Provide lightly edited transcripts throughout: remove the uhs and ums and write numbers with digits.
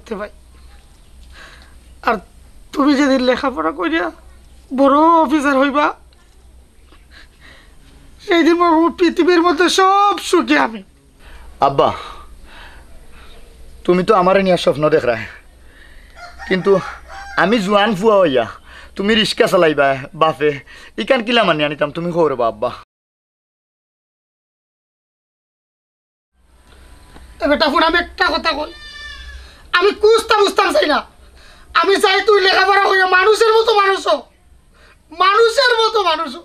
দেখতে পাই। আর তুমি যেদিন লেখাপড়া করিয়া বড় অফিসার হইবা সেই দিন পৃথিবীর মধ্যে সব সুখী আমি। আব্বা তুমি তো আমারে নিয়ে স্বপ্ন দেখ রায়, কিন্তু আমি জোয়ান ফুয়া হইয়া তুমি রিক্সা চালাইবা বাপে ইকান কিলা মানি আনিতাম তুমি করবা আব্বা। বেটা ফোন আমি একটা কথা কই, আমি কুস্তা বুঝতাম চাই না। আমি চাই তুই লেখাপড়া করিয়া মানুষের মতো মানুষ হ, মানুষের মতো মানুষ হ।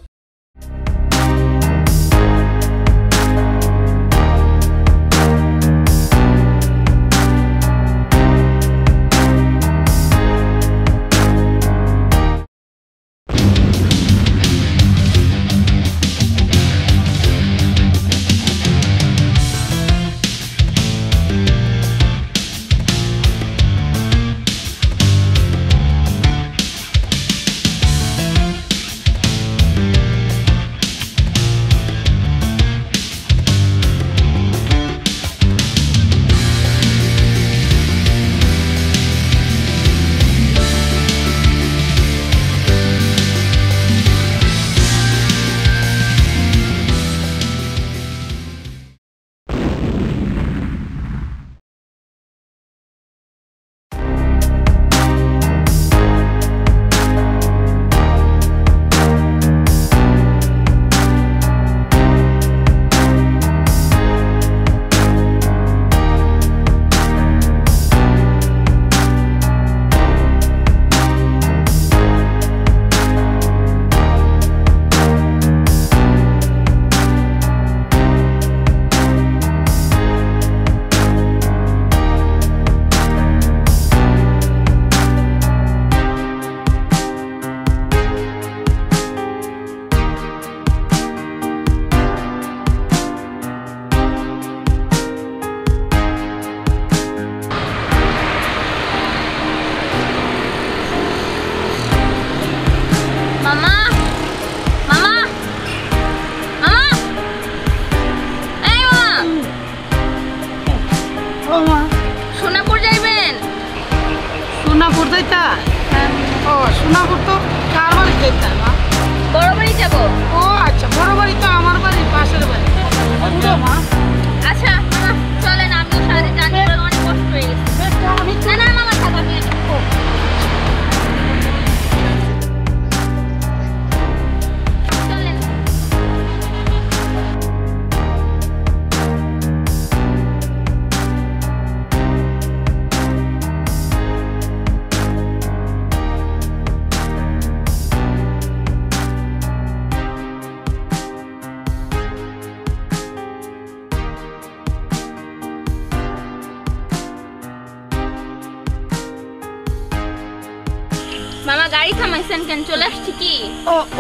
মামা গাড়ি থামাইছেন কেন? চলে আসছি কি?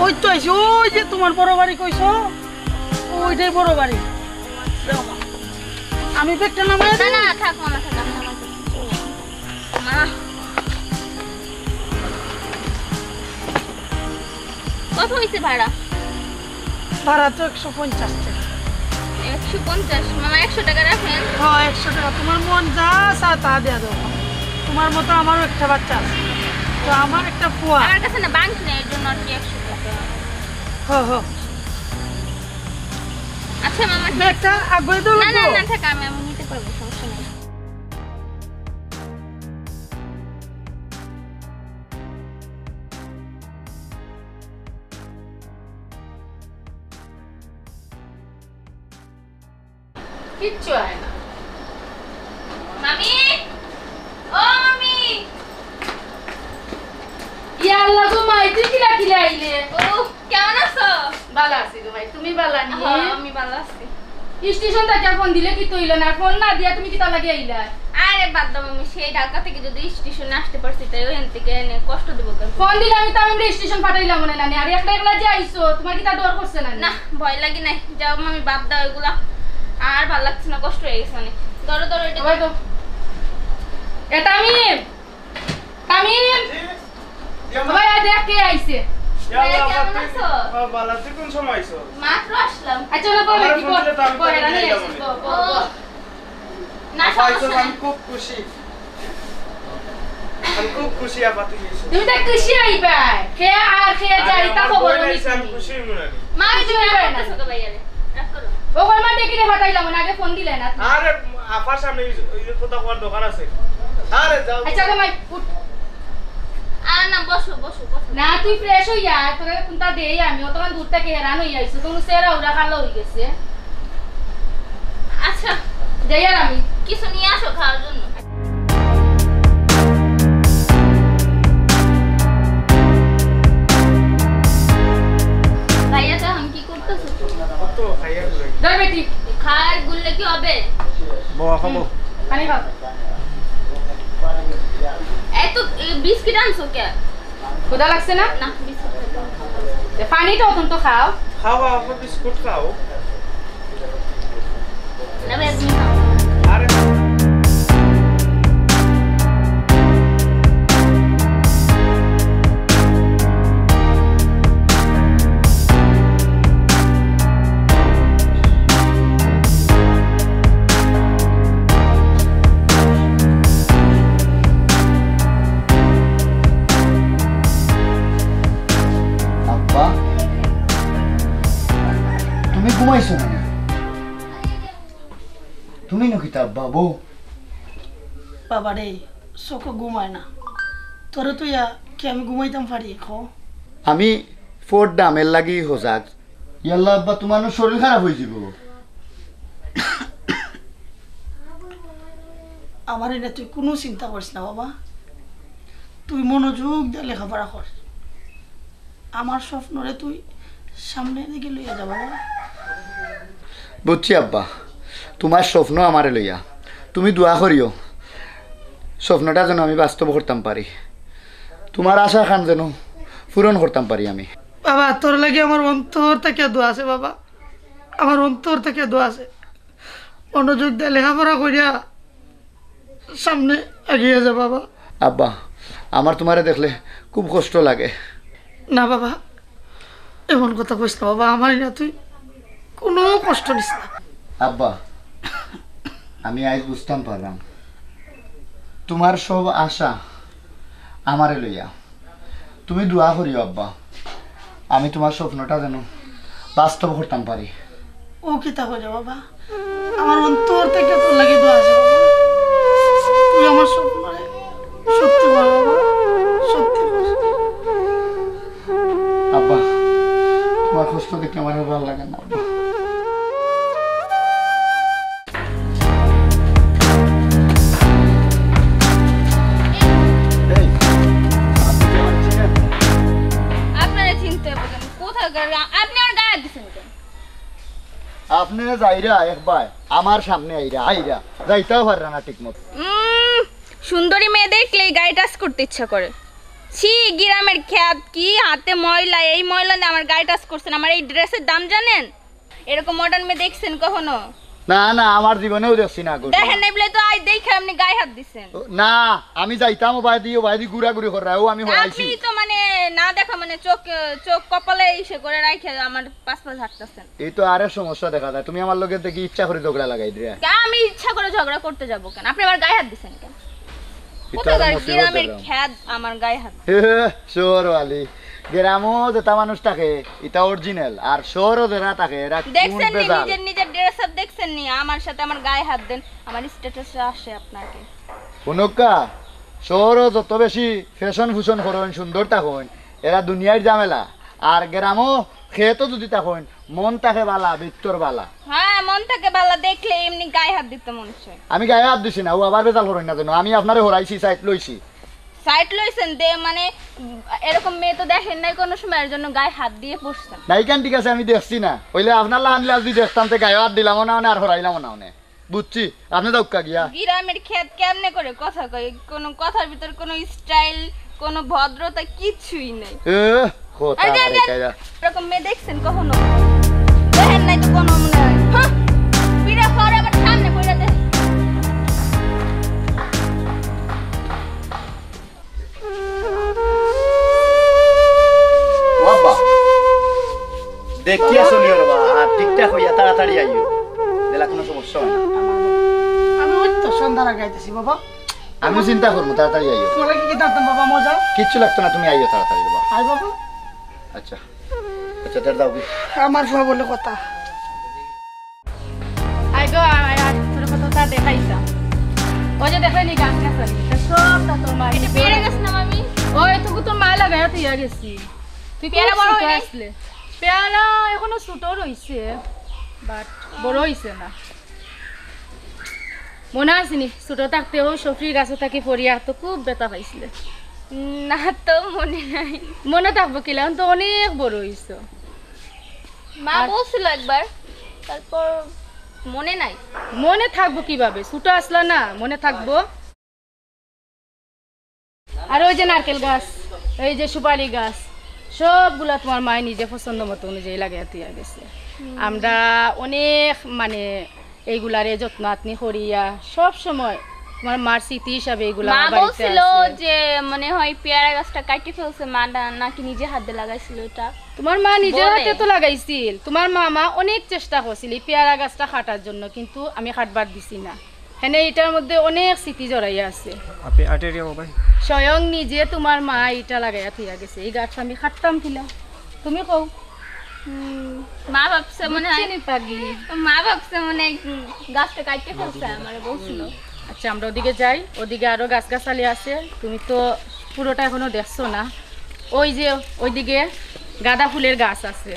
ওই তো আইছি, ওই যে তোমার বড় বাড়ি কইছো ওইটাই বড় বাড়ি। আমি ব্যাগটা নামাই না না থাক মামা থাক, আমি নামাই মা। কত হইছে ভাড়া? ভাড়া তো 150 টাকা। 150? মামা 100 টাকা রাখেন। হ্যাঁ 100 টাকা, তোমার মন যা চা তা দেয়া দাও। তোমার মতো আমারও একটা বাচ্চা আছে, তো আমার একটা ফুয়া। আমার কাছে না ব্যাংক নেই, এর জন্য আর কি 100 টাকা। হ্যাঁ হ্যাঁ আচ্ছা মামা ব্যাগটা আগে দাও। না না না থাক, আমি নিতে পারবো, সমস্যা নেই। কিচ্ছু হয় না। মামি, ও মামি। ইয়া আল্লাহ গো মাই, তুই কিলা কিলা আইলে? ও কেমন আছো? ভালো আছি গো ভাই, তুমি ভালো নি? হ্যাঁ আমি ভালো আছি। স্টেশন থেকে ফোন দিলে কি তইল না? ফোন না দিয়া তুমি কিতা লাগি আইলা? আরে বাদ দাও মামি, সেই ঢাকা থেকে যদি স্টেশনে আসতে পারছি তাই ওখান থেকে এনে কষ্ট দেবো কেন? ফোন দিলে আমি তো আমরা স্টেশন পাঠাইলাম মনে না। আর একলা একলা যে আইছো, তোমার কিতা ডর করছে না? না ভয় লাগি নাই, যাও মামি বাদ দাও এগুলা, আর ভালো লাগছে না, কষ্ট হয়ে গেছে অনেক। ধরো ধরো এটা তো এটা তামিম, তামিম ভাই আজ কে আইছে? কেমন আছো? ভালো আছি। কোন সময় আইছো? মাত্র আসলাম। আচ্ছা না বলে কি বলে? রানি আইছে তো না পাইছো, সমস্যা নাই। আমি খুব খুশি। না পাইছো, সমস্যা আমি নাই। খুব খুশি। আমি খুব খুশি আপা তুমি এসেছো। তুমি তো খুশি হইবা কে আর কে যাই তা আমার খবর বোন নেই আইছে, আমি খুশি হইবো না। মা আমি তুমি চলে রাগ যাই না। করতেছো কে ভাইয়ারে? রাগ করো। ও কল মা ডেকে ফাটাইলাম না আগে ফোন দিলে না আরে আপার সামনে ওই যে কোথা কোয়ার দোকান আছে। আরে যাও। আচ্ছা গে মাই উঠ। আর না বসো বসো বসো। না তুই ফ্রেশ হইয়া তোরে কোনটা দেই আমি অতমান দূর থেকে হেরান হইয়া আইছো তুমি সেরা উড়া খালো হই গেছে আচ্ছা যাই আর আমি কিছু নিয়ে আসো খাওয়ার জন্য। ভাইয়া এখন কি করতেছো? কত খাইয়া ঘুরে। যাই বেটি খাওয়ার গুললে কি হবে? বাবা খাবো। পানি খাও এত বিস্কিট আনছো কে? ক্ষুধা লাগছে না না বিস্কিট খাবো। পানিটা অন্তত খাও খাও বাবা বিস্কুট খাও। না ভাই তুমি খাও। আরে আব্বা তুমি ঘুমাইছো না তুমি নাকি তা আব্বা বউ বাবা রে চোখ ঘুমায় না তোরে তুই কি আমি ঘুমাইতাম পারি খ আমি ফোর্ট দামের লাগি হোজাক ইয়াল্লা আব্বা তোমার না শরীর খারাপ হয়ে যাব আমার এটা তুই কোনো চিন্তা করিস না বাবা তুই মনোযোগ দিয়ে লেখাপড়া কর আমার স্বপ্নরে তুই সামনের দিকে লইয়া যা বাবা বুঝছি আব্বা তোমার স্বপ্ন আমারে লইয়া তুমি দোয়া করিও স্বপ্নটা যেন আমি বাস্তব করতাম পারি তোমার আশা খান যেন পূরণ করতাম পারি আমি বাবা তোর লাগে আমার অন্তর থেকে দোয়া আছে বাবা আমার অন্তর থেকে দোয়া আছে মনোযোগ দিয়ে লেখাপড়া করিয়া সামনে এগিয়ে যা বাবা আব্বা আমার তোমারে দেখলে খুব কষ্ট লাগে না বাবা এমন কথা কইস না বাবা আমার না তুই কোনো কষ্ট নিস না আব্বা আমি আজ বুঝতাম পারলাম তোমার সব আশা আমারে লইয়া তুমি দোয়া করিও আব্বা আমি তোমার স্বপ্নটা যেন বাস্তব করতাম পারি ও কিতা কইরা বাবা আমার অন্তর থেকে তোর লাগে দোয়া আছে বাবা তুই আমার স্বপ্নরে সত্যি কর বাবা সত্যি কর আব্বা তোমার কষ্ট দেখে আমার আর ভালো লাগে না আব্বা এই, আপনি কি আমার চিনেন? আপনারা চিনতে হবে কেন? কোথায় আপনি আমার গায়ে হাত দিছেন কেন? আপনি যাইরা একবার আমার সামনে আইরা যাইতেও পাররা না ঠিক মতো সুন্দরী মেয়ে দেখলেই গায়ে টাচ করতে ইচ্ছা করে। ছি গ্রামের খ্যাত কি হাতে ময়লা, এই ময়লা দিয়ে আমার গায়ে টাচ করছেন। আমার এই ড্রেসের দাম জানেন? এরকম মডার্ন মেয়ে দেখছেন কখনো? না না আমার জীবনেও দেখছি না গো দেখেন নাই বলে তো আজ দেখে আপনি গায়ে হাত দিছেন। না আমি যাইতাম ও বাইদি ঘুরাঘুরি করে ও আমি হরাইছি আপনি তো মানে না দেখা মানে চোখ চোখ কপালে ইসে করে রাখে আমার পাঁচ পাঁচ হাঁটতেছেন। এই তো আরে সমস্যা দেখা যায় তুমি আমার লগে দেখি ইচ্ছা করে ঝগড়া লাগাই দিয়ে আমি ইচ্ছা করে ঝগড়া করতে যাব কেন? আপনি আমার গায়ে হাত দিছেন কেন? এটা কোথাকার মুসিবত গ্রামের এরকম। খ্যাত আমার গায়ে হাত। শহরওয়ালি গ্রামও যেটা মানুষ থাকে এটা অরিজিনাল আর শহরও যারা থাকে এরা দেখছেন নি ভেজাল। নিজের ড্রেস আপ দেখছেন নি? আমার সাথে আমার গায়ে হাত দেন, আমার স্ট্যাটাসে আসে আপনাকে। শুনুকা শহরও যত বেশি ফ্যাশন ফুশন করেন সুন্দর থাকেন এরা দুনিয়ার ঝামেলা আর গ্রামও খেয়েতো যদি থাকেন মন থাকে বালা ভিতর বালা হ্যাঁ মন থেকে ভালো দেখলে এমনি গায়ে হাত দিতে মন চায়। আমি গায়ে হাত দিছি না ও আবার বেজাল করেন না যেন আমি আপনারে হরাইছি সাইড লইছি সাইট লইছেন দে মানে এরকম মেয়ে তো দেখেন নাই কোনো সময়, এর জন্য গায়ে হাত দিয়ে বসছেন। নাইকান ঠিক আছে আমি দেখছি না হইলে আপনার লাহানলে যদি দেখতাম তো গায়ে হাত দিলাম না আর হরাইলাম না বুঝছি আপনি দৌকা গিয়া গ্রামের ক্ষেত কেমনে করে কথা কয়? কোনো কথার ভিতর কোনো স্টাইল কোনো ভদ্রতা কিছুই নেই। কথা এই যে, আরে কাইরা এরকম মেয়ে দেখছেন কখনো? দেখেন নাই তো কোনো মনে হয়। হ্যাঁ পিড়া পরে আবার সামনে পড়ে দেয়। বাবা দেখিয়া চলিও রে বাবা আর ঠিকঠাক হইয়া তাড়াতাড়ি আইও দিলা কোনো সমস্যা হয় না আমি ওই তো সন্ধ্যার আগে আইতেছি বাবা আমিও চিন্তা করবো, তাড়াতাড়ি আইও। তোরা কি থাকতাম বাবা মজা? কিচ্ছু লাগতো না, তুমি আইও তাড়াতাড়ি বাবা। আয় বাবা। আচ্ছা আচ্ছা, তার দাও কি? আমার ফুয়া বলে কথা। আই গো আয় আয় তোর কথা দেখাইতাম। ওই যে দেখলি গাছ গাছালি সবটা তোর মা। এটা পেয়ারা গাছ না মামি? ওই টুকু তোর মা লাগাই তুইয়া গেছি। তুই পেয়ারা বড় হয়নি? আসলে পেয়ারা এখনো ছোট রইছে, বাট বড় হইছে না। মনে আছে নি ছোট থাকতে ওই সফরি গাছে থাকি পড়িয়া তো খুব ব্যথা পাইছিলে? না তো মনে নাই। মনে থাকবো কিলা, এখন তো অনেক বড় হইছো। মা বলছিল একবার, তারপর মনে নাই। মনে থাকবো কিভাবে, ছোট আসলা না, মনে থাকবো। আর ওই যে নারকেল গাছ, এই যে সুপারি গাছ, সবগুলা তোমার মায়ের নিজে পছন্দ মতো অনুযায়ী লাগাইয়া দিয়া গেছে। আমরা অনেক মানে এইগুলারে যত্ন আত্নি করিয়া সব সময় তোমার মার স্মৃতি হিসাবে এগুলা মা আমার বাড়িতে বলছিল আছে। যে মনে হয় পেয়ারা গাছটা কাটি ফেলছে মা, নাকি নিজে হাতে লাগাইছিল এটা। তোমার মা নিজের বলে। হাতে তো লাগাইছিল, তোমার মামা অনেক চেষ্টা করছিল এই পেয়ারা গাছটা কাটার জন্য, কিন্তু আমি কাটবার দিছি না। হ্যাঁ, এটার মধ্যে অনেক স্মৃতি জড়াইয়া আছে। আপনি আটেরিয়া ভাই স্বয়ং নিজে তোমার মা এটা লাগাইয়া থইয়া গেছে। এই গাছটা আমি কাটতাম কিলা, তুমি কও? মা ভাবছে মনে হয়, চিনি পাগি। মা ভাবছে মনে হয় গাছটা কাটতে ফেলছে, আমারে বলছিল। আচ্ছা আমরা ওদিকে যাই, ওদিকে আরো গাছ গাছালি আছে, তুমি তো পুরোটা এখনো দেখছো না। ওই যে ওইদিকে গাঁদা ফুলের গাছ আছে,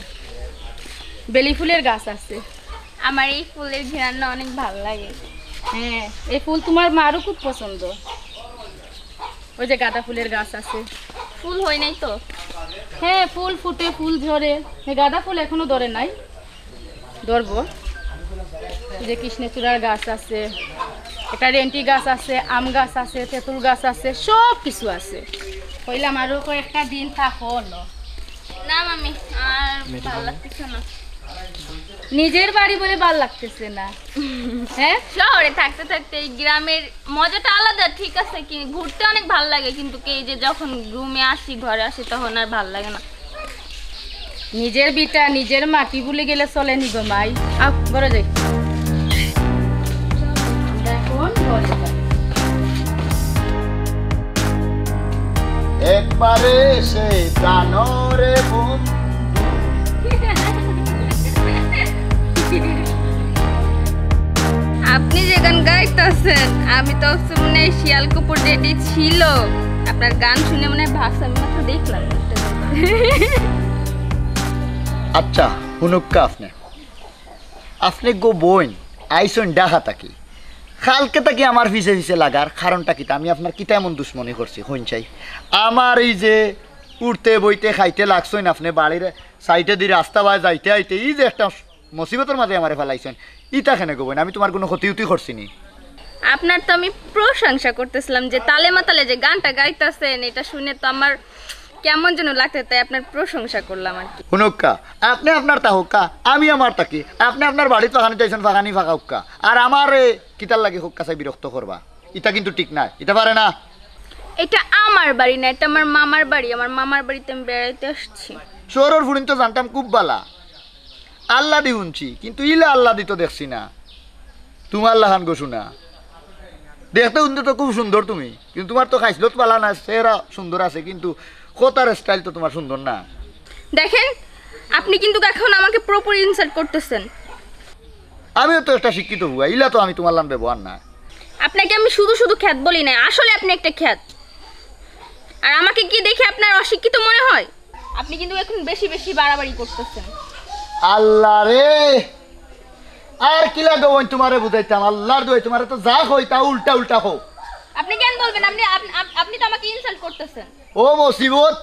বেলি ফুলের গাছ আছে। আমার এই ফুলের ঘ্রাণটা অনেক ভালো লাগে। হ্যাঁ, এই ফুল তোমার মারও খুব পছন্দ। ওই যে গাঁদা ফুলের গাছ আছে। ফুল হয় নাই তো? হ্যাঁ, ফুল ফুটে, ফুল ঝরে। এই গাঁদা ফুল এখনো ধরে নাই, ধরবো। এই যে কৃষ্ণচূড়ার গাছ আছে, একটা রেন্টি গাছ আছে, আম গাছ আছে, তেঁতুল গাছ আছে, সব কিছু আছে। কইলাম আরো কয়েকটা দিন থাকো হলো। না মামি, আর ভালো লাগতেছে না। নিজের বাড়ি বলে ভাল লাগতেছে না? হ্যাঁ, শহরে থাকতে থাকতে এই গ্রামের মজাটা আলাদা, ঠিক আছে, কি ঘুরতে অনেক ভালো লাগে, কিন্তু এই যে যখন রুমে আসি, ঘরে আসি, তখন আর ভালো লাগে না। নিজের বিটা নিজের মাটি ভুলে গেলে চলে নিব মাই। আও ঘরে যাই। এখন ঘরে যাই। একবারে সে প্রাণরে বন্ধু। আপনি যে গান গাইতেছেন, আমি তো মনে হয় শিয়াল কুকুর যেটি ছিল, আপনার গান শুনে মনে হয় ভাবছি, আমি মাত্র দেখলাম। আচ্ছা হুনুক্কা, আপনি গো বোন আইসন ডাহা তাকি কালকে তাকি আমার পিছে পিছে লাগার কারণটা কিতা? আমি আপনার কিতা এমন দুশ্মনী করছি হইন চাই? আমার এই যে উঠতে বইতে খাইতে লাগছেন, আপনি বাড়ির সাইডে দিয়ে রাস্তা বাই যাইতে আইতে এই যে একটা মুসিবতের মাঝে আমারে ফেলাইছেন, ইটা কেন গো বোন? আমি তোমার কোনো ক্ষতি উতি করছি নি। আপনার তো আমি প্রশংসা করতেছিলাম যে তালে মাতালে যে গানটা গাইতেছেন, এটা শুনে তো আমার কেমন যেন লাগতে, তাই আপনার প্রশংসা করলাম আর কি। হুনুক্কা, আপনি আপনার তা হুক্কা, আমি আমার তাকি। আপনি আপনার বাড়িতে ফাঁকানি চাইছেন, ফাঁকানি ফাঁকা হুক্কা, আর আমার কিতার লাগে হুক্কা চাই বিরক্ত করবা, এটা কিন্তু ঠিক না, এটা পারে না। এটা আমার বাড়ি না, এটা আমার মামার বাড়ি। আমার মামার বাড়িতে আমি বেড়াইতে আসছি। শহরের ফুরিন তো জানতাম খুব বালা, আল্লাহ দি শুনছি, কিন্তু ইলা আল্লাহ দি তো দেখছি না। তোমার লাহান গো শোনা, দেখতে শুনতে তো খুব সুন্দর তুমি, কিন্তু তোমার তো খাইছিলত পালা না, চেহারা সুন্দর আছে, কিন্তু কথার স্টাইল তো তোমার সুন্দর না। দেখেন, আপনি কিন্তু এখন আমাকে প্রপার ইনসাল্ট করতেছেন। আমিও তো একটা শিক্ষিত হুয়া, ইলা তো আমি তোমার লান ব্যবহার না। আপনাকে আমি শুধু শুধু খ্যাত বলি না, আসলে আপনি একটা খ্যাত। আর আমাকে কি দেখে আপনার অশিক্ষিত মনে হয়? আপনি কিন্তু এখন বেশি বেশি বাড়াবাড়ি করতেছেন। আল্লাহ রে, আর কি লাগে বোন তোমারে বুঝাইতাম? আল্লাহর দোয়, তোমারে তো যা কই তা উল্টা উল্টা হো। আপনি কেন বলবেন? আপনি তো আমাকে ইনসাল্ট করতেছেন। ও মুসিবত,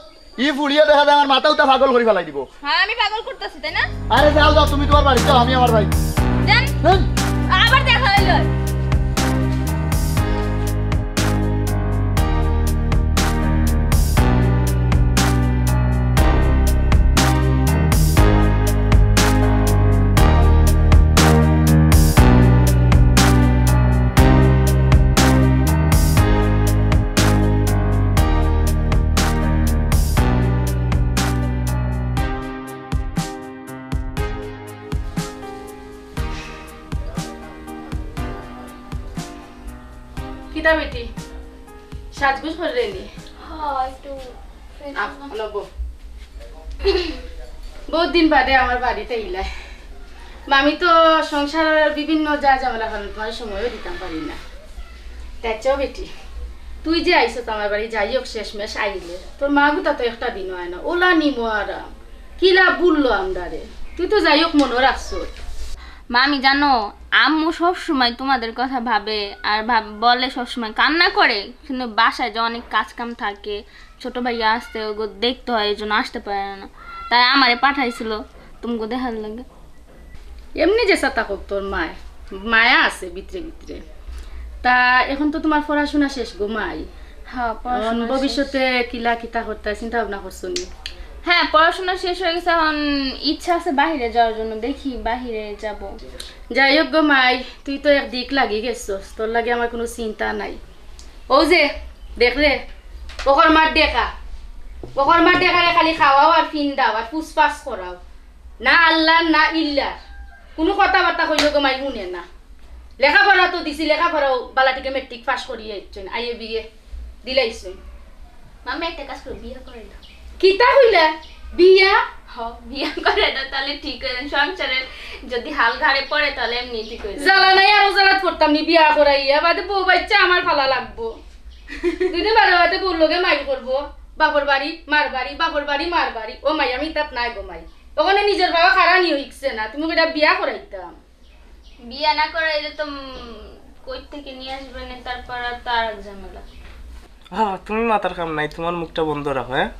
ই ফুড়িয়ে দেখা যায় আমার মাথা উঠা পাগল করে ফেলাই দিব। হ্যাঁ, আমি পাগল করতেছি, তাই না? আরে যাও যাও, তুমি তোমার বাড়ি যাও, আমি আমার বাড়ি। জান, আবার দেখা হইল। কিতা বেটি সাজগুজ করে রেলি হ্যাঁ একটু বহুত দিন বাদে আমার বাড়িতে ইলাই আমি তো সংসারের বিভিন্ন যা ঝামেলা কারণে তোমার সময়ও দিতাম পারি না তাইও বেটি তুই যে আইস তো আমার বাড়ি যাই হোক শেষমেশ আইলে তোর মা গুতা তো একটা দিনও আয় না ওলা নিমো আরাম কিলা বললো আমরারে তুই তো যাই হোক মনে রাখছ মামি জানো আম্মু সবসময় তোমাদের কথা ভাবে আর বলে সবসময় কান্না করে, কিন্তু বাসায় যে অনেক কাজ কাম থাকে, ছোট ভাইয়া আসতে ওগো দেখতে হয়, এই জন্য আসতে পারে না, তাই আমারে পাঠাইছিল তোমাকে দেখার লাগে। এমনি যে সাতা হোক তোর মায়া আছে ভিতরে ভিতরে। তা এখন তো তোমার পড়াশোনা শেষ গো মাই, হ্যাঁ ভবিষ্যতে কিলা কিতা করতে চিন্তা ভাবনা করছো নি? হ্যাঁ পড়াশোনা শেষ হয়ে গেছে, এখন ইচ্ছা আছে বাহিরে যাওয়ার জন্য, দেখি বাহিরে যাব। যাই হোক গো মাই, তুই তো একদিক লাগি গেছস, তোর লাগে আমার কোনো চিন্তা নাই। ও যে দেখলে ওকর মার দেখা, ওকর মার দেখারে খালি খাওয়াও আর ফিন্দাও আর পুষ্পাস করাও, না আল্লাহ না ইল্লাহ কোনো কথাবার্তা কইল গো মাই শুনে না। লেখাপড়া তো দিছি, লেখাপড়াও বালাটিকে মেট্রিক পাস করিয়ে আইয়ে বিয়ে দিলাইছুন। মামি একটা কাজ করে বিয়ে করে দাও। কিতা হইলা বিয়া? বিয়ে করে দাও তাহলে ঠিক হয়ে যাবে, সংসারের যদি হাল ঘাড়ে পড়ে তাহলে এমনি ঠিক হয়ে যাবে। জ্বালা নাই আরো জ্বালাত করতাম নি বিয়া করাইয়া, বাদে বউ বাচ্চা আমার ফালা লাগবো। দুদিন বারে বাদে বউর লগে মাই করবো, বাপর বাড়ি মার বাড়ি, বাপর বাড়ি মার বাড়ি। ও মাই আমি তাত নাই গো মাই, ওখানে নিজের বাবা খারা নিয়ে হইছে না, তুমি এটা বিয়া করাইতাম। বিয়ে না করাইলে তো কই থেকে নিয়ে আসবে না, তারপর আর তার ঝামেলা। হ্যাঁ তুমি মাথার কাম নাই, তোমার মুখটা বন্ধ রাখো। হ্যাঁ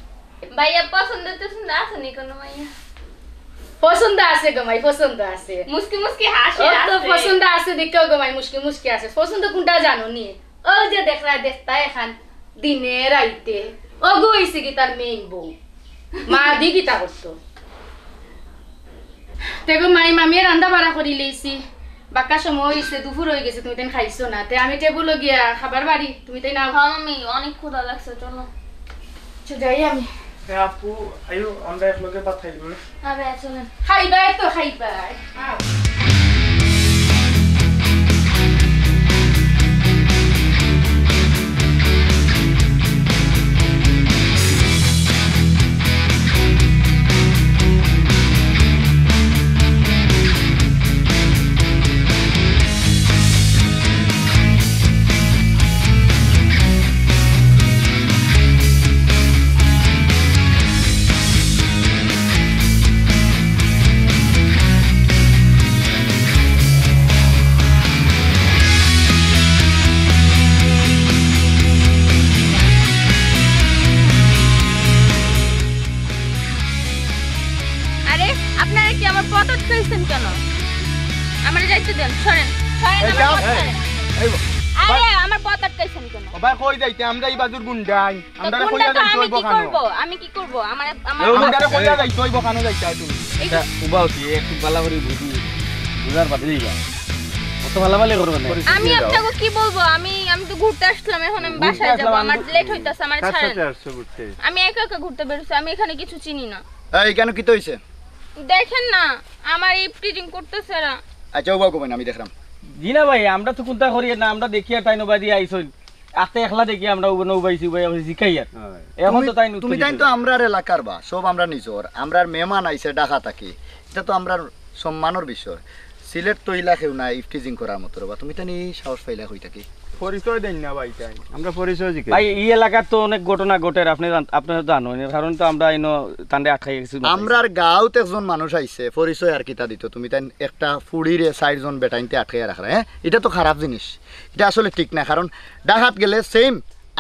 ভাইয়া পছন্দ টছন্দ আছে নি কোনো ভাইয়া? পছন্দ আছে গো মাই, পছন্দ আছে, মুস্কি মুস্কি হাসে ও তো আছে। পছন্দ আছে দেখো গো মাই, মুস্কি মুস্কি আছে। পছন্দ কোনটা জানো নি? ও যে দেখতা এখন দিনে রাইতে ও গো হইছে কি তার মেইন বউ, মা দি কিতা করতো। দেখো মাই মামি রান্না বাড়া করি লইছি, বাক্কা সময় হইছে, দুপুর হয়ে গেছে, তুমি তাই খাইছো না, তে আমি টেবুল গিয়া খাবার বাড়ি, তুমি তাই না? হ্যাঁ মামি অনেক ক্ষুধা লাগছে, চলো যাই আমি। হ্যাঁ আপু আইও, আমরা একলগে ভাত খাইব না? আরে চলেন। খাইবাই তো খাইবাই। আরে আপনারা কি আমার পথ আটকাইছেন কেন? আমার যাইতে দেন, সরেন সরেন আমার পথ সরেন। আরে আমার পথ আটকাইছেন কেন? ওবা কই যাইতে আমরা এই বাজুর গুন্ডাই, আমরা কইয়া যাই আমি তোইব কি কানো, করব? আমি কি করব? আমার আমরা কইয়া যাই তোইব কানো যাইতা তুমি এটা উবা হতি একটু বালা করে বুঝি বুঝার বাদে দিবা কত ভালো ভালো করবে না। আমি আপনাকে কি বলবো? আমি তো ঘুরতে আসলাম, এখন আমি বাসায় যাব, আমার লেট হইতাছে, আমার ছাড়েন। আমি একা একা ঘুরতে বেরোছি, আমি এখানে কিছু চিনি না। এই কেন কি তো হইছে? দেখেন না আমার এই প্রিজিং করতেছে এরা। আচ্ছা ওবা কই না, আমি দেখলাম। জি না ভাই, আমরা তো কোনটা করি না, আমরা দেখি আর তাই নবাদি আইছই আতে একলা দেখি আমরা নৌবাইছি ভাই শিখাই আর এখন তো তাই তুমি তাই তো আমরার এলাকার বা সব আমরা নিজর, আমরার মেহমান আইছে ঢাকা থাকি, এটা তো আমরার সম্মানের বিষয়। সিলেট তো ইলাকেও না ইফটিজিং করার মতো, বা তুমি তাই সাহস পাইলা হই থাকি পরিচয় দেন না ভাই, তাই আমরা পরিচয় জিকে ভাই এই এলাকার তো অনেক ঘটনা ঘটে, আপনারা জানেন, কারণ তো আমরা ইনো তান্ডে আটকাই গেছি। আমরার গাঁওত একজন মানুষ আইছে, পরিচয় আর কিতা দিত, তুমি তাই একটা ফুড়িরে 4 জন বেটাইনতে আটকাইয়া রাখা। হ্যাঁ এটা তো খারাপ জিনিস, এটা আসলে ঠিক না, কারণ ডাকাত গেলে সেম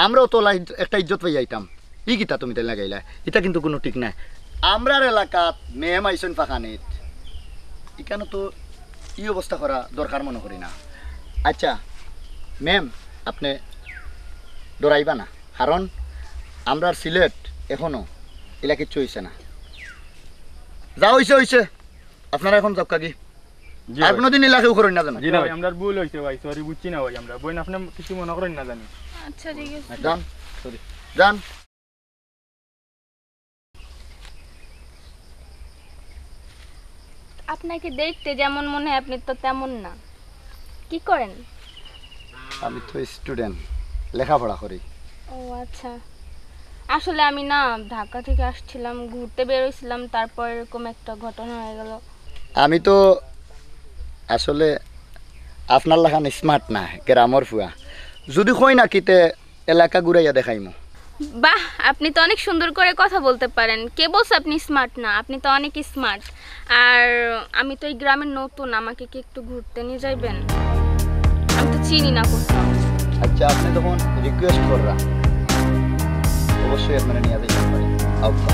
আমরাও তো একটা ইজ্জত পাই যাইতাম, ই কিতা তুমি তাই লাগাইলা, এটা কিন্তু কোনো ঠিক নাই। আমরার এলাকাত মেম আইসন ফাঁকানিত, এখানে তো ই অবস্থা করা দরকার মনে করি না। আচ্ছা ম্যাম আপনি ডরাইবা না, কারণ আমরার সিলেট এখনো এলা কিচ্ছু হইছে না, যা হইছে হইছে, আপনারা এখন যাও কাকি, আর কোনোদিন এলাকেও করেন না জানা। জি না ভাই, আমরা ভুল হইছে ভাই, সরি বুঝছি না ভাই, আমরা বইন আপনি কিছু মনে করেন না জানি। আচ্ছা ঠিক আছে যান সরি যান। আপনাকে দেখতে যেমন মনে হয় আপনি তো তেমন না। কি করেন? আমি তো স্টুডেন্ট, লেখাপড়া করি। ও আচ্ছা, আসলে আমি না ঢাকা থেকে আসছিলাম, ঘুরতে বেরোইছিলাম, তারপর এরকম একটা ঘটনা হয়ে গেল। আমি তো আসলে আপনার লাখান স্মার্ট না গ্রামর ফুয়া, যদি কই না কিতে এলাকা ঘুরাইয়া দেখাইমু। বাহ, আপনি তো অনেক সুন্দর করে কথা বলতে পারেন। কে বলছে আপনি স্মার্ট না? আপনি তো অনেক স্মার্ট। আর আমি তো এই গ্রামের নতুন, আমাকে কি একটু ঘুরতে নিয়ে যাইবেন? আমি তো চিনি না কোথাও। আচ্ছা, আপনি যখন রিকোয়েস্ট কররা অবশ্যই আপনারা নিয়ে যাইতে পারি। আচ্ছা,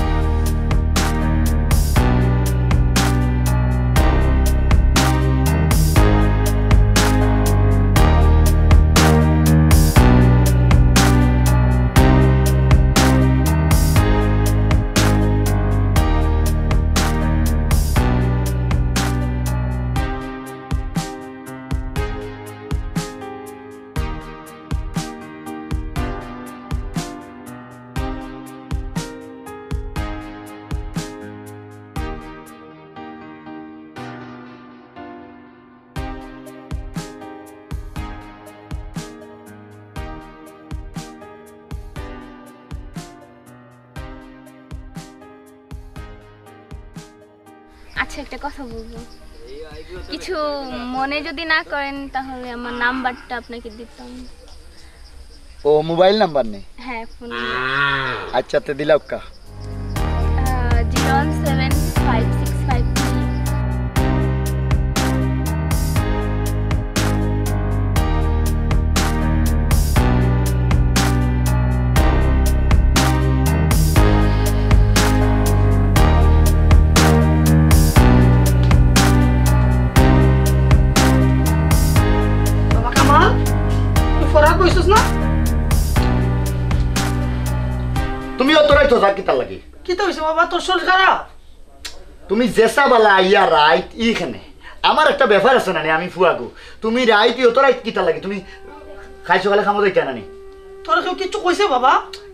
আচ্ছা, একটা কথা বলবো, কিছু মনে যদি না করেন তাহলে আমার নাম্বারটা আপনাকে দিতাম। ও মোবাইল নাম্বার নেই? হ্যাঁ, ফোন আচ্ছা, তে দিলাও কা 0175653। বাবা কামাল, তুই ফরাক কইছস না? তুমি অতরাই তো থাকি তার লাগি। কি তো হইছে বাবা, তোর শরীর খারাপ? তুমি জেসা বালা আইয়া রাইট ইখানে আমার একটা ব্যাপার আছে না, আমি ফুয়াগু। তুমি রাইট অতরাই কি তার লাগি? তুমি খাইছো খালে খামো দেখ না? তোর কেউ কিচ্ছু কইছে বাবা?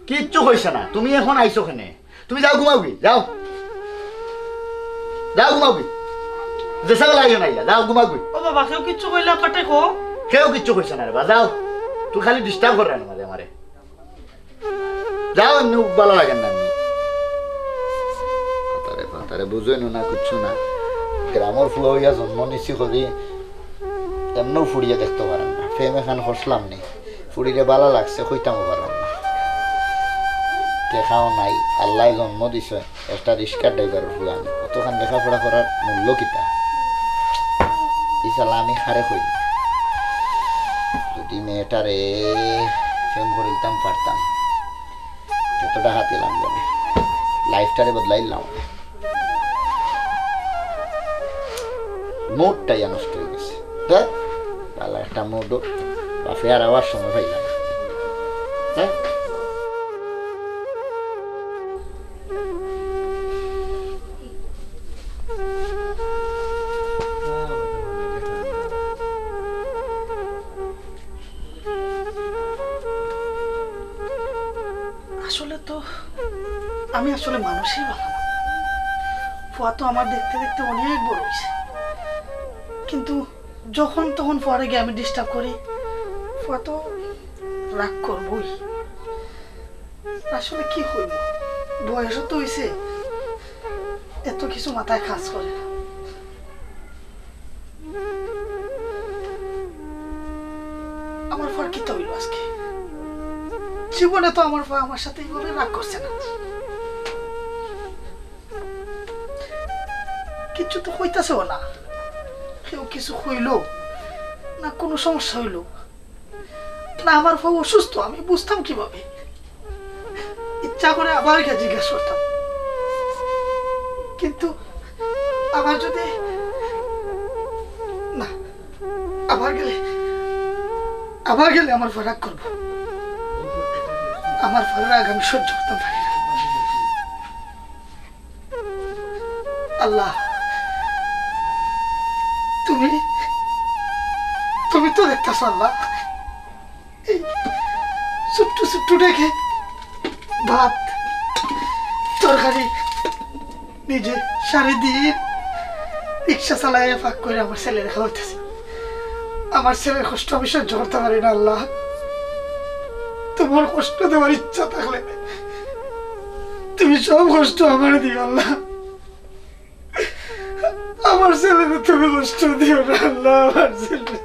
কিচ্ছু হইছে না, তুমি এখন আইছো কেনে? তুমি যাও ঘুমাওগি, যাও যাও ঘুমাওগি, জেসা বালা আইও না, যাও ঘুমাওগি। ও বাবা, কেউ কিচ্ছু কইলে কাটে কো? কেউ কিচ্ছু কইছে না রে বা, যাও। তুই খালি ডিস্টার্ব করে না মাঝে আমারে, যাও। এমনি ভালো লাগেন না, এমনি পাতারে পাতারে বুঝই না কিচ্ছু না। গ্রামের ফুয়া হইয়া জন্ম নিছি করি এমনও ফুড়িয়ে দেখতে পারেন না। ফেম এখান হসলাম নেই, ফুড়িরে ভালো লাগছে কইতামও পারেন না। দেখাও নাই, আল্লাহ জন্ম দিছে একটা রিক্সার ড্রাইভারের ফুয়া। আমি কতখান লেখাপড়া করার মূল্য কিতা ইসালা আমি হারে কই। যদি মেয়েটারে ফেম করে দিতাম পারতাম, এতটা হাতে লাগবে না, লাইফটারে বদলাইলাম। মুডটাই নষ্ট হয়ে গেছে। দেখ ভালো একটা মুড বাপে আর আওয়ার সময় পাইলাম। হ্যাঁ, আসলে তো আমি আসলে মানুষই ভালো না। ফুয়া তো আমার দেখতে দেখতে অনেক বড় হয়েছে, কিন্তু যখন তখন ফুয়ারে গিয়ে আমি ডিস্টার্ব করি, ফুয়া তো রাগ করবই। আসলে কি হইব, বয়সও তো হয়েছে, এত কিছু মাথায় কাজ করে না। আমার ফুয়ার কি তো হইল আজকে? জীবনে তো আমার ফুয়া আমার সাথে এইভাবে রাগ করছে না। কিছু তো হইতাছেও না, কেউ কিছু হইল না, কোনো সমস্যা হইল না। আমার ফুয়া অসুস্থ, আমি বুঝতাম কিভাবে? ইচ্ছা করে আবার গিয়ে জিজ্ঞেস করতাম, কিন্তু আবার যদি না, আবার গেলে আমার ফুয়া রাগ করবো। আমার ফুয়ার রাগ আমি সহ্য করতে পারি না। আল্লাহ, তুমি তো দেখতেছ আল্লাহ, এই ছোট্ট ছোট্ট রেখে ভাত তরকারি নিজে সারাদিন রিক্সা চালাইয়া ফাঁক করে আমার ছেলে রেখা হইতেছে। আমার ছেলের কষ্ট আমি সহ্য করতে পারি না আল্লাহ। তোমার কষ্ট দেওয়ার ইচ্ছা থাকলে তুমি সব কষ্ট আমার দিও আল্লাহ। আমার ছেলেকে তুমি কষ্ট দিও না আল্লাহ, আমার ছেলে।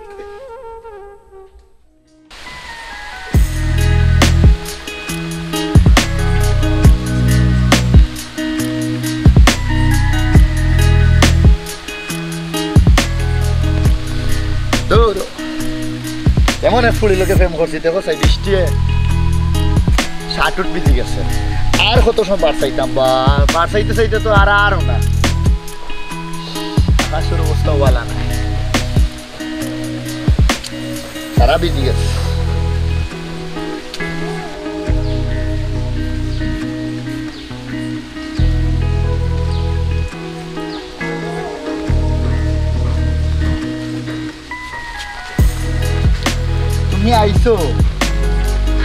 এমন এক ফুড়ি লোকে প্রেম করছি, দেখো সাই বৃষ্টি শার্ট উঠ বিজি গেছে। আর কত সময় বার চাইতাম, বা বার চাইতে চাইতে তো আরো না, আকাশের অবস্থা বলা না, সারা বিজি গেছে। তুমি আইছো?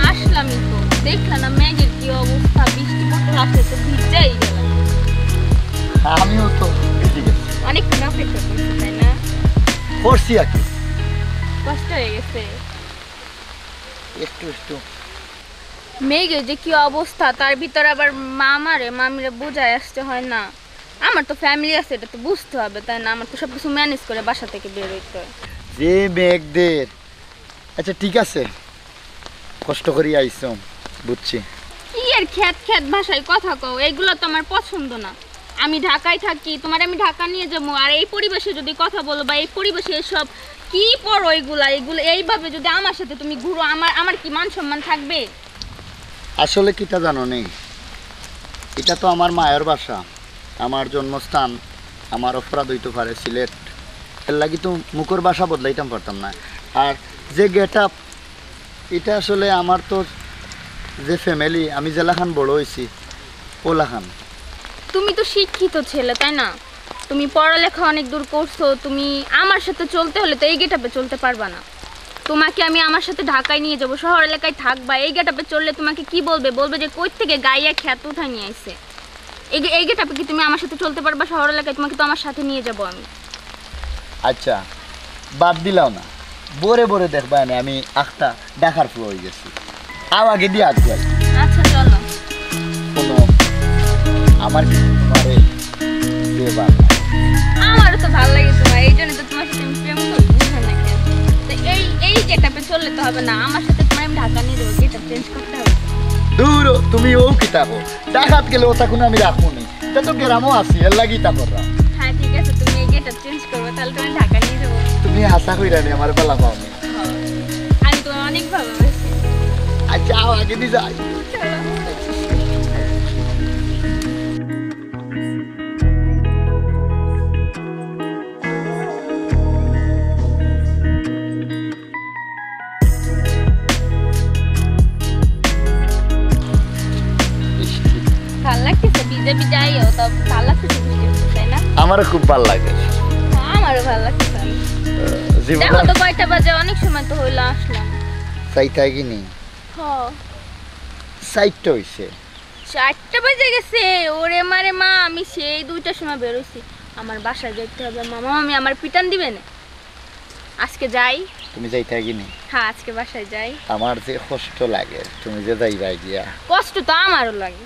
আসলামই তো, দেখলা না মেঘের কি অবস্থা, বৃষ্টি পড়তে আসলে তো ভিজাই গেলাম। আমিও তো ভিজে গেছি, অনেকক্ষণ অপেক্ষা করছি তাই না? করছি আর কি, কষ্ট হয়ে গেছে। একটু একটু। মেঘের যে কি অবস্থা, তার ভিতর আবার মামারে মামিরে বোঝায় আসতে হয় না। আমার তো ফ্যামিলি আছে, এটা তো বুঝতে হবে তাই না? আমার তো সব কিছু ম্যানেজ করে বাসা থেকে বের হইতে হয়। যে মেঘদের, আচ্ছা ঠিক আছে, কষ্ট করে আইছো বুঝছি। কি আর খ্যাত খ্যাত ভাষায় কথা কও, এগুলো তো আমার পছন্দ না। আমি ঢাকায় থাকি, তোমার আমি ঢাকা নিয়ে যাবো, আর এই পরিবেশে যদি কথা বলো বা এই পরিবেশে সব কি পড়ো এগুলো এইভাবে যদি আমার সাথে তুমি ঘুরো, আমার কি মান সম্মান থাকবে? আসলে কিটা জানো নেই, এটা তো আমার মায়ের বাসা, আমার জন্মস্থান, আমার অপরাধ হইতে পারে সিলেট, এর লাগি তো মুখর বাসা বদলাইতাম পারতাম না। আর যে গেট আপ, এটা আসলে আমার তো যে ফ্যামিলি, আমি জেলাখান বড় হয়েছি ওলাখান। তুমি তো শিক্ষিত ছেলে তাই না? তুমি পড়ালেখা অনেক দূর করছো, তুমি আমার সাথে চলতে হলে তো এই গেটআপে চলতে পারবা না। তোমাকে আমি আমার সাথে ঢাকায় নিয়ে যাবো, শহর এলাকায় থাকবা, এই গেটআপে চললে তোমাকে কি বলবে? বলবে যে কই থেকে গাইয়া খ্যাত উঠাই নিয়ে আইছে। এই গেটআপে কি তুমি আমার সাথে চলতে পারবা? শহর এলাকায় তোমাকে তো আমার সাথে নিয়ে যাবো আমি। আচ্ছা বাদ দিলাও না, বরে বরে দেখবা না আমি আখটা দেখার ফ্লো হয়ে গেছি, আও আগে দিয়ে আগ যাই। আচ্ছা চলো। কোনো আমার কি তোমারে দেবার আমারও তো ভালো লাগে তোমার, এই জন্য তো তোমার সাথে আমি প্রেম করি, বুঝো না কেন? তো এই গেটআপে চললে তো হবে না, আমার সাথে তোমার আমি ঢাকা নিয়ে যাবো, গেটআপ চেঞ্জ করতে হবে। দূর তুমি ও কি থাকো, ডাকাত গেলে ও তখন আমি রাখুনি, এটা তো গ্রামও আছি, এর লাগি তা করলাম। হ্যাঁ ঠিক আছে, তুমি এই গেটআপ চেঞ্জ করবে, তাহলে তুমি ঢাকা নিয়ে যাবো। তুমি আশা করি রানি আমার বেলা পাওনি। আমি তোমার অনেক ভালোবাসি। আচ্ছা আও আগে দিয়ে যাই। ভাল লাগতেছে, ভিজে ভিজে আইও তো ভাল লাগতেছে, তাই না? আমারও খুব ভালো লাগে। আমারও ভালো লাগতেছে। দেখো তো কয়টা বাজে, অনেক সময় তো হইলো আসলাম। সাইটাই কি নেই, হ্যাঁ সাইটটা হইছে 4টা বাজে গেছে। ওরে মারে মা, আমি সেই 2টার সময় বেরোইছি, আমার বাসায় যেতে হবে। মামা মামি আমার পিটান দিবে না। আজকে যাই। তুমি যাইতে কি নেই? হ্যাঁ আজকে বাসায় যাই। আমার যে কষ্ট লাগে তুমি যে যাইবা গিয়া। কষ্ট তো আমারও লাগে।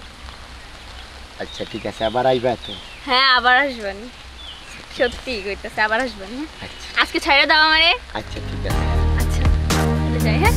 আচ্ছা ঠিক আছে, আবার আইবা তো? হ্যাঁ আবার আসবেন, সত্যি কইতাছে আবার আসবেন। হ্যাঁ আচ্ছা আজকে ছাইড়া দাও আমারে। আচ্ছা ঠিক আছে। আচ্ছা তাহলে যাই। হ্যাঁ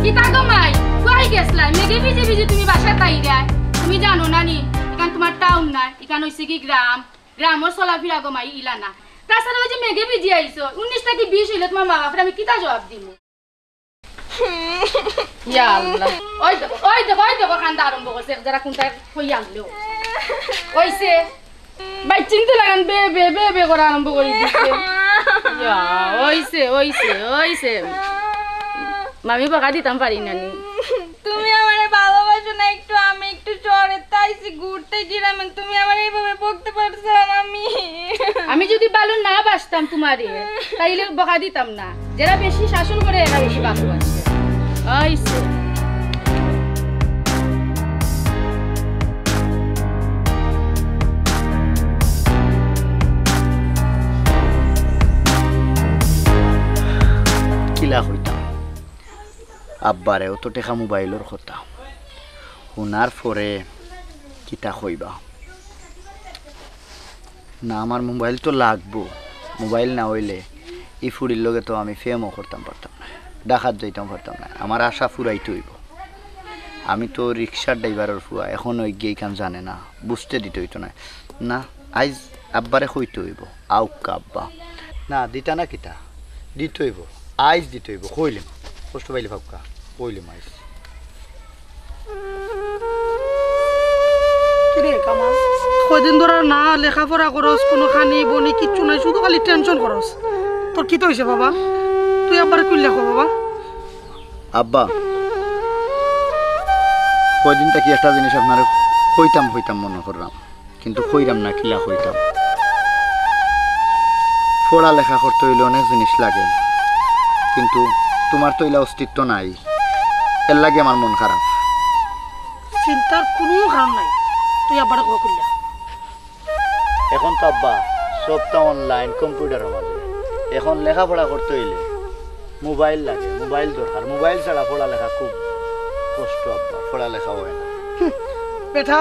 কি তাগো মাই কই গেছলা? মেঘে ভিজে ভিজে তুমি বাসা তাই যায়, তুমি জানো না নি এখান তোমার টাউন না, এখান হইছে কি গ্রাম, গ্রামের চলাফেরা গো মাই ইলা না। তাছাড়া ওই যে মেঘে ভিজে আইছো 19 থেকে 20 হইলে তোমার মা বাপরে আমি কিতা জবাব দিব? ইয়া আল্লাহ, ওই দেখো কান্দা আরম্ভ করছে, যারা কোনটা কই আনলো কইছে ভাই চিনতে লাগান বে বে বে বে করা আরম্ভ করে দিছে। ইয়া ওইছে মামি বকা দিতাম পারি না নি। তুমি আমারে ভালোবাসো না একটু, আমি একটু শহরে তাইছি ঘুরতে গিরামে, তুমি আমার এইভাবে বকতে পারছো মামি? আমি যদি ভালো না বাসতাম তোমারে তাইলে বকা দিতাম না। যারা বেশি শাসন করে এরা বেশি ভালোবাসে। আইছে কিলা হইতাম আব্বারে অত টেকা মোবাইলের কথা শোনার পরে কিতা কইবা না আমার মোবাইল তো লাগবো। মোবাইল না হইলে ই ফুড়ির লগে তো আমি ফেমও করতাম পারতাম না, ডাকাত যাইতাম পারতাম না। আমার আশা ফুরাইতে হইব। আমি তো রিক্সার ড্রাইভারের ফুয়া, এখন ওই গিয়ে কাম জানে না, বুঝতে দিতে হইতো না। না আইজ আব্বারে কইতে হইব আউকা আব্বা না দিতা না কিতা দিতে হইব, আইজ দিতে হইব। কইলিম কষ্ট পাইলে ভাবকা কইলিম আইজ। কিরে কামাল কয়দিন ধরে না লেখাপড়া করস, কোনো খানি বনি কিচ্ছু নাই, শুধু খালি টেনশন করস। তোর কি তো হয়েছে বাবা? তুই আবার কই লেখো বাবা? আব্বা কয়দিন থেকে একটা জিনিস আপনার হইতাম মনে করলাম, কিন্তু কইরাম না কিলা হইতাম। পড়ালেখা করতে হইলে অনেক জিনিস লাগে, কিন্তু তোমার তো এলা অস্তিত্ব নাই, এর লাগে আমার মন খারাপ। চিন্তার কোনো কারণ নাই, তুই আবার কইলা। এখন তো আব্বা সবটা অনলাইন কম্পিউটারের মাঝে, এখন লেখাপড়া করতে হইলে মোবাইল লাগে, মোবাইল দরকার। মোবাইল ছাড়া পড়ালেখা খুব কষ্ট আব্বা, পড়ালেখা হয় না। বেটা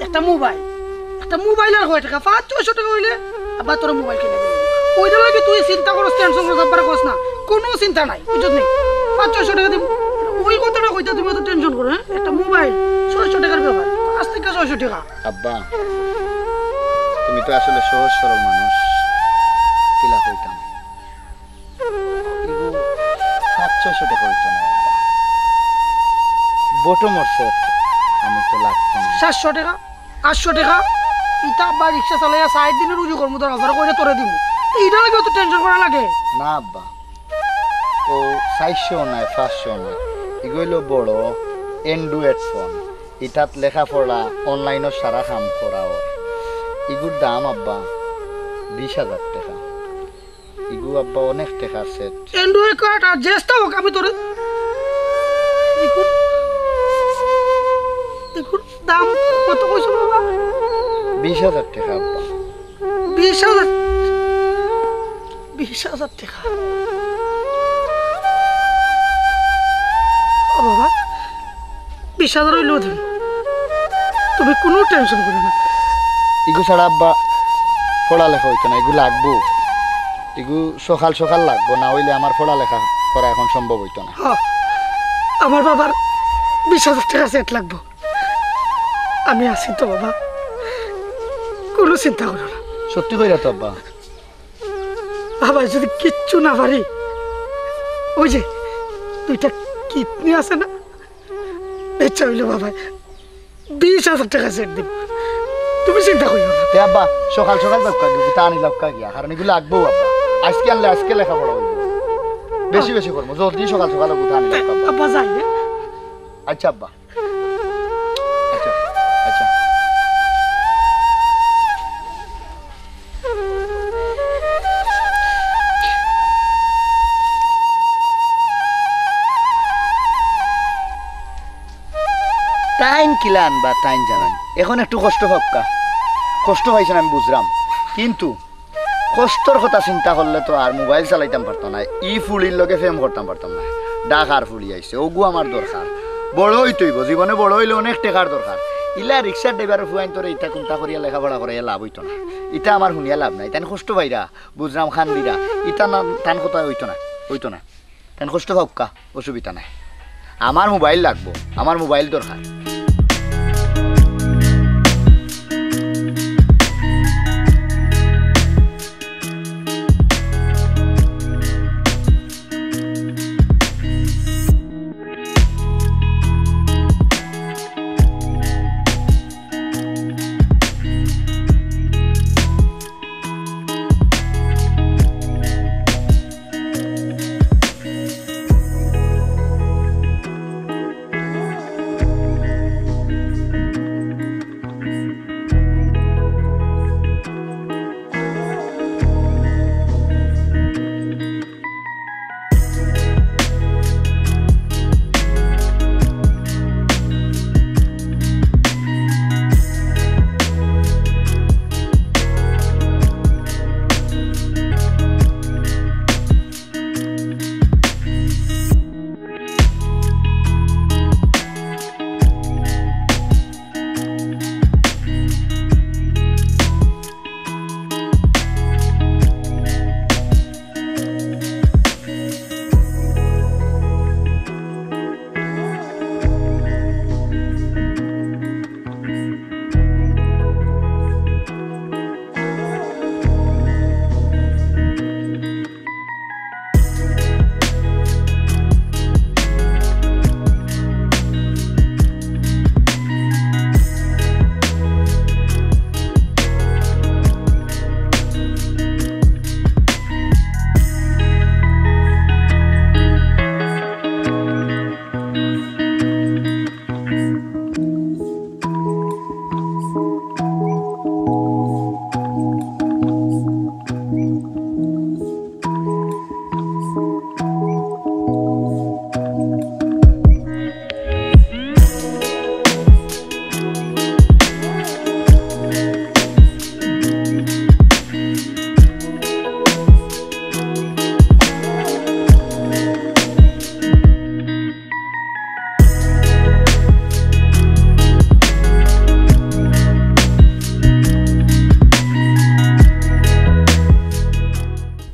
একটা মোবাইল আর কয় টাকা? 500-600 টাকা হইলে আবার তোর মোবাইল কিনে দিবি। ওইটা লাগে তুই চিন্তা করস, টেনশন করস, আবার কস না, কোনো চিন্তা নাই, বুঝছ নি? 500-600 টাকা দিব, ওই কথাটা কইতা তুমি তো টেনশন করো। হ্যাঁ একটা মোবাইল 600 টাকার ব্যাপার, 5 থেকে 600 টাকা। আব্বা তুমি তো আসলে সহজ সরল মানুষ, কিলা হইতাম 500-600 টাকা হইতো না আব্বা। বটমর সেট আমি তো লাগতো না। 700 টাকা 800 টাকা ইটা আব্বা রিক্সা চালাইয়া 60 দিনের রুজি করবো, তোর অফার করে তোরে দিব। এইটা লাগে তো টেনশন করা লাগে না আব্বা, ও 400 নয় 500 নয়, এগুলো বড় অ্যান্ড্রয়েড ফোন, এটাত লেখাপড়া অনলাইনের সারা কাম করা হয়। এগুর দাম আব্বা 20,000 টাকা। এগু আব্বা অনেক টাকার সেট। এন্ড্রয়েড কার্ড আর জেস্টা হোক আমি তোরে এগুর দাম কত কইছো বাবা? 20,000 টাকা আব্বা। 20,000 টাকা? ও বাবা 20,000 হইলেও দেব, তুমি কোনো টেনশন করো না। এগু ছাড়া আব্বা পড়ালেখা হইতো না, এগু লাগবো, এগু সকাল সকাল লাগবো, না হইলে আমার পড়ালেখা করা এখন সম্ভব হইতো না। আমার বাবার 20,000 টাকা সেট লাগবো, আমি আছি তো বাবা, কোনো চিন্তা করো না। সত্যি কইরা তো আব্বা? বাবা যদি কিচ্ছু না পারি, ওই যে 2টা কিডনি আছে না, ইচ্ছা হইলো বাবা 20,000 টাকা সেট দিব, তুমি চিন্তা করিও না। আব্বা সকাল সকাল যাবকা গিয়া তা আনি যাবকা গিয়া, কারণ এগুলো লাগবো আব্বা। আজকে আনলে আজকে লেখাপড়া হইব, বেশি বেশি করবো, জলদি সকাল সকাল গুতা আনি যাবকা আব্বা যাই। আচ্ছা আব্বা, আচ্ছা আচ্ছা। টাইম কিলা আনবা টাইম জানান, এখন একটু কষ্ট ভাবকা, কষ্ট পাইছেন আমি বুঝলাম, কিন্তু কষ্টর কথা চিন্তা করলে তো আর মোবাইল চালাইতাম পারতাম না, ই ফুলির লগে ফেম করতাম পারতাম না। ডাকার ফুলি আইছে, ওগু আমার দরকার, বড় হইতেইব, জীবনে বড় হইলে অনেক টাকার দরকার। ইলা রিক্সার ড্রাইভারের ফুয়াইন তোরে ইটা কোনটা করিয়া লেখাপড়া করিয়া লাভ হইতো না, ইটা আমার শুনিয়া লাভ নাই। তাই কষ্ট পাইরা বুঝলাম খান দিরা, ইটা না টান কথা হইতো না, তাই কষ্ট ভাবকা, অসুবিধা নাই। আমার মোবাইল লাগবো, আমার মোবাইল দরকার।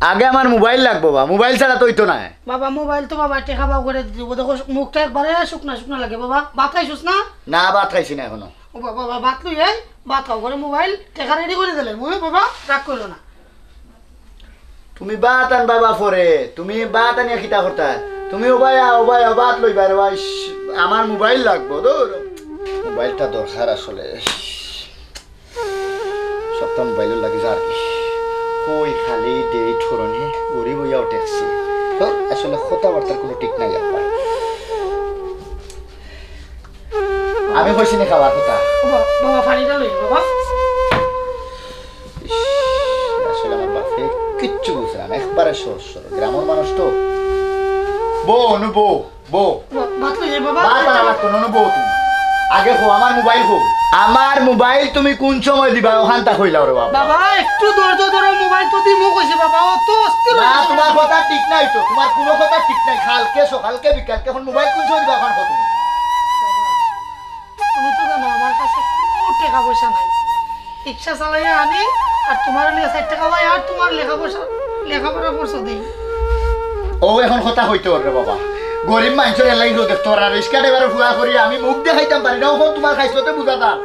আগে আমার মোবাইল লাগবো বা মোবাইল ছাড়া তো হইতো না। বাবা মোবাইল তো বাবা টেকা বা করে দিব, দেখো মুখটা একবারে শুকনা শুকনা লাগে। বাবা ভাত খাইছিস না? না ভাত খাইছি না এখনো। ও বাবা বাবা ভাত লই আই, ভাত খাও করে মোবাইল টেকা রেডি করে দিলেন। বাবা রাগ করলো না। তুমি বাত আন বাবা পরে, তুমি বাত আনিয়া খিতা করতা, তুমি ওবায়া বাত লইবা রে ভাই। আমার মোবাইল লাগবো, দূর মোবাইলটা দরকার আসলে। সপ্তাহ মোবাইল লাগে আর কি কই খালি দেই ঠোরনে গড়ি বইয়া উঠেছি। আসলে কথাবার্তার কোনো ঠিক নাই আপনার। আমি কইছি না খাবার কথা। বাবা পানিটা লই বাবা। আসলে আমার বাপে কিচ্ছু বুঝে না, একবারে সরস গ্রামের মানুষ তো। বো নু বো বো ভাত লই আই বাবা। বাত আনা লাগতো নু বো। তুমি আগে হো আমার মোবাইল হো। আমার মোবাইল তুমি কোন সময় দিবা ওখান তা কইলাও রে বাবা। বাবা একটু ধৈর্য ধরো, মোবাইল তো দিমু কইছে বাবা। ও তো অস্থির না তোমার কথা ঠিক নাই তো, তোমার কোনো কথা ঠিক নাই। কালকে সকালকে বিকালকে এখন মোবাইল কোন সময় দিবা এখন কত? তুমি তো জানো আমার কাছে কোনো টাকা পয়সা নাই। রিক্সা চালাইয়া আনি আর তোমার লিয়ে 60 টাকা পাই আর তোমার লেখাপড়া পয়সা দেই। ও এখন কথা হইতে রে বাবা। গরিব মানুষের এলাই রোদে তোর আর রিক্সা ড্রাইভারে ফুয়া করি আমি মুখ দেখাইতাম পারি না। ওখন তোমার খাইছতে বুঝাতাম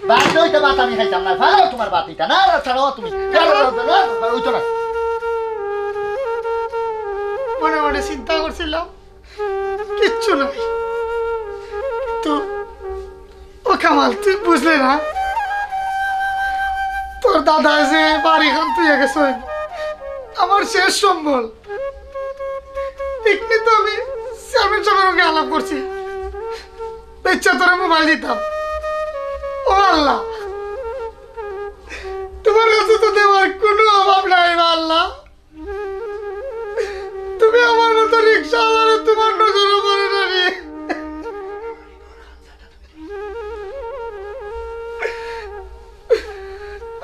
বাদ হইতে বাত আমি খাইতাম না। ভালো তোমার বাতিটা না ছাড়াও তুমি হইতো না। মনে মনে চিন্তা করছিলাম কিচ্ছু নাই, তো ও কামাল তুই বুঝলে না, তোর দাদা যে বাড়ি খান তুই গেছে আমার শেষ সম্বল। এমনি তো আমি চেয়ারম্যান সাহেবের সঙ্গে আলাপ করছি, ইচ্ছা তোরা মোবাইল দিতাম। ও আল্লাহ, তোমার কাছে তো দেওয়ার কোনো অভাব নাই আল্লাহ। তুমি আমার মতো রিক্সা আলারে তোমার নজরে পড়ে না রে।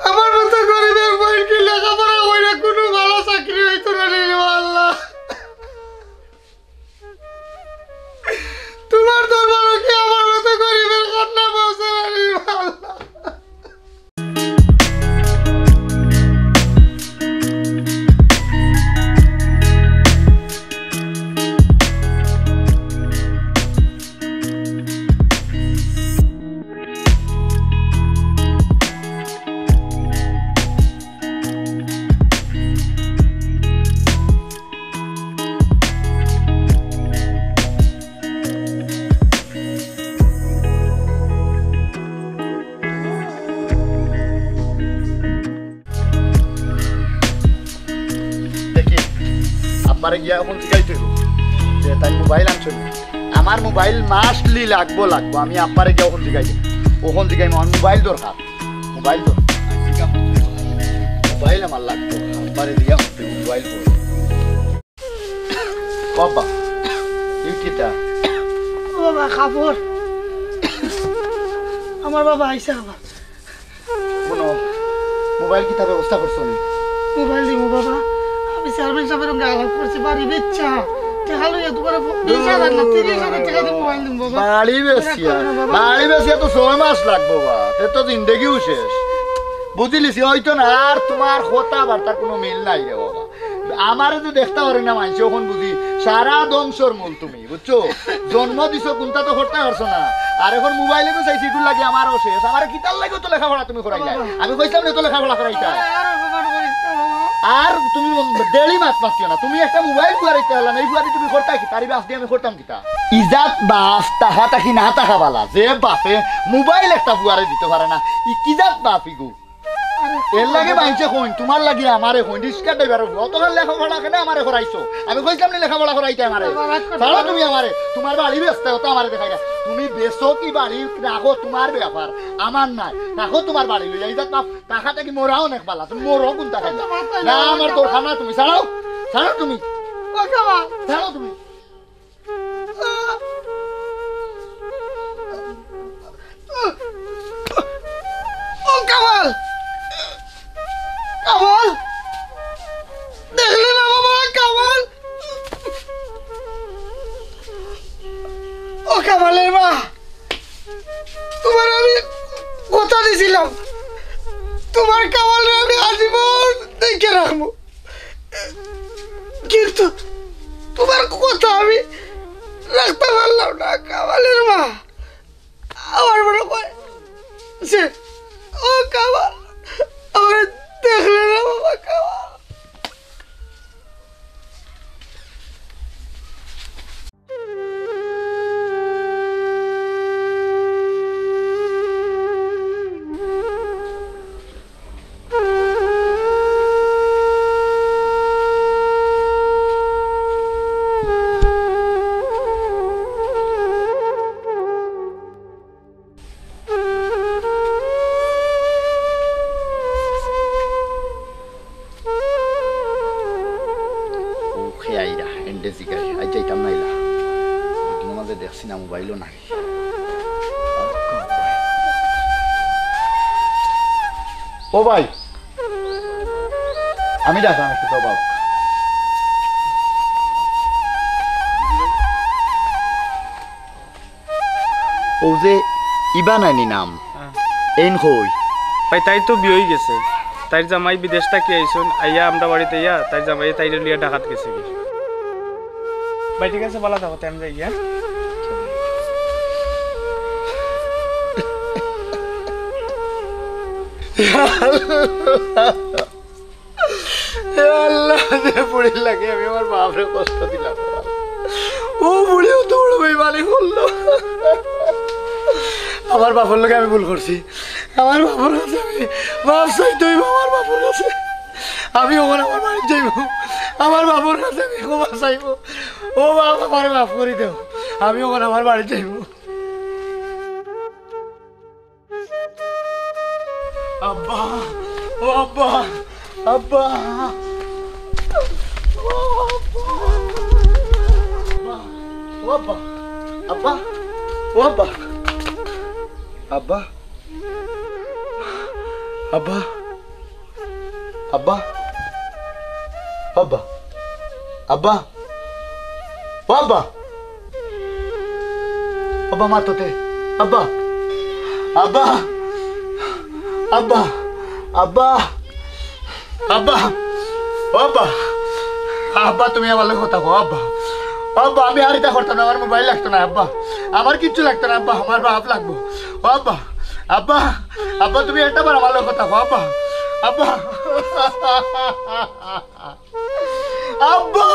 আমার মতো গরিবের বই কি লেখাপড়া হইলে কোনো ভালো চাকরি হইতো না রে আল্লাহ। তোমার দরবারে কি আমার মতো গরিবের কান্না পৌঁছে না রে আল্লাহ। দেখি আপনারে গিয়া এখন জিগাইতে হইব যে তাই মোবাইল আনছো না। আমার মোবাইল মাস্টলি লাগবো। আমি আপনারে গিয়া ওখান জিগাই দিই, ওখান জিগাই আমার মোবাইল দরকার। মোবাইল আমার লাগবো, আপনারে দিয়া মোবাইল বাবা। এই কিটা বাবা কাপড় আমার বাবা আইসা আবার কোনো মোবাইল কিতা ব্যবস্থা করছো নি? মোবাইল দিব বাবা। আমি চেয়ারম্যান সাহেবের সঙ্গে আলাপ করছি, বাড়ি বেচা টাকা লইয়া তোমার 20,000 না 30,000 টাকা দিয়ে মোবাইল দিব বাবা। বাড়ি বেশিয়া তো 6 মাস লাগবো বা, তে তো জিন্দগিও শেষ। বুঝলিস হয়তো না। আর তোমার কথা বার্তার কোনো মিল নাই রে বাবা। আমার যে দেখতে পারি না মানছি ওখান বুঝি সারা ধ্বংসর মূল তুমি বুঝছো। জন্ম দিছো কোনটা তো করতে পারছো না। আর এখন মোবাইলে তো চাইছি এগুলো লাগে আমারও শেষ। আমার কিতার লাগে তো লেখাপড়া তুমি করাইলা। আমি কইছিলাম না তো লেখাপড়া করাইতা। আর তুমি ডেলি মাছ পাচ্ছিও না। তুমি একটা মোবাইল কুয়ারাইতে হলাম, এই কুয়ারি তুমি করতা কি? তারি বাস দিয়ে আমি করতাম কিতা? ইজাত বাস তাহা তাকি না তাহা বালা। যে বাপে মোবাইল একটা কুয়ারে দিতে পারে না, ই কিজাত বাপ ইগু। এর লাগে বাইছে কইন, তোমার লাগি আমারে কইন। রিস্কা ড্রাইভার অতখান লেখাপড়া কেন আমারে করাইছো? আমি কইছিলাম না লেখাপড়া করাইতে আমারে। তাহলে তুমি আমারে তোমার বাড়ি বেচতে হতো আমারে দেখাই না। তুমি বেচো কি বাড়ি রাখো তোমার ব্যাপার, আমার নাই। রাখো তোমার বাড়ি লইয়া ইজাত বাপ টাকাটা কি মোরাও নেক পালা। তুমি মোরও কোন টাকা না আমার দরকার না। তুমি ছাড়াও ছাড়াও তুমি ছাড়াও তুমি। ও কামাল, কামাল দেখলে না বাবা? কামাল, ও কামালের মা, তোমার আমি কথা দিছিলাম তোমার কামালের আমি আজীবন দেখে রাখবো। কিন্তু তোমার কথা আমি রাখতে পারলাম না। কামালের মা আমার মনে হয় সে ও কামাল আমার দেখলে না বাবা। কামাল দেখছি না মোবাইলও নাই। ও ভাই আমি ডাকলাম একটু তো বাবা। ও যে ইবা নাইনি নাম এইন কই ভাই তাই তো বিয়ে হয়ে গেছে, তাই জামাই বিদেশ থেকে আইসুন আইয়া আমরা বাড়িতে ইয়া তাই জামাই তাই লিয়া ঢাকাত গেছে কি। ভাই ঠিক আছে ভালো থাকো, আমি যাই গিয়া। আল্লাহ যে বুড়ি লাগে আমি আমার বাপরে কষ্ট দিলাম। ও বুড়িও তো বড় ভাই মালিক করলো। আমার বাপের লোকে আমি ভুল করছি। আমার বাপের কাছে আমি বাপ চাইতে হইব। আমার বাপের কাছে আমি ওখানে আমার বাড়ি যাইব। আমার বাপের কাছে আমি ক্ষমা চাইব। ও বাপ আমার মাফ করে দেও, আমি ওখানে আমার বাড়ি যাইব। আব্বা ও আব্বা আব্বা ও আব্বা আব্বা ও আব্বা আব্বা আব্বা আব্বা আব্বা আব্বা ও আব্বা আব্বা মারতে আব্বা আব্বা আব্বা আব্বা আব্বা আব্বা আব্বা তুমি আমার লোক কথা কো। আব্বা আব্বা আমি আর এটা করতাম না, আমার মোবাইল লাগতো না। আব্বা আমার কিচ্ছু লাগতো না। আব্বা আমার বাপ লাগবো। ও আব্বা আব্বা আব্বা তুমি একটা বার আমার লোক কথা কো। আব্বা আব্বা আব্বা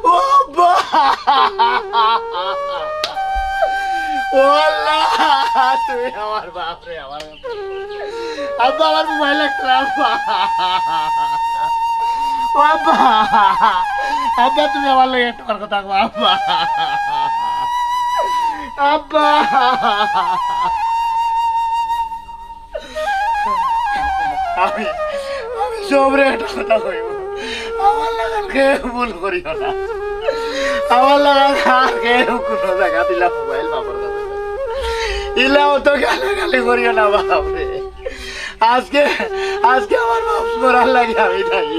ও আব্বা ও আল্লাহ তুমি আমার বাপ রে। আমার আব্বা আমার মোবাইল লাগতো না। আব্বা ও আব্বা আব্বা তুমি আমার লোক একটা কথা কো। আব্বা আব্বা আমি আমি সবরে একটা কথা কইব। আমার লাগান কে ভুল করিও না। আমার লাগান আর কেউ কোনো জায়গা দিলা মোবাইল বাবার কাছে ইলাও তো গালাগালি করিও না বাপরে। আজকে আজকে আমার বাপ মরার লাগে আমি যাই।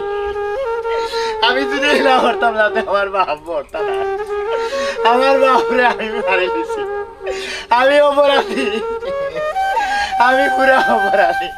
আমি যদি ইলা করতাম না আমার বাপ মরতা না। আমার বাপরে আমি মারি দিছি। আমি অপরাধী, আমি পুরা অপরাধী।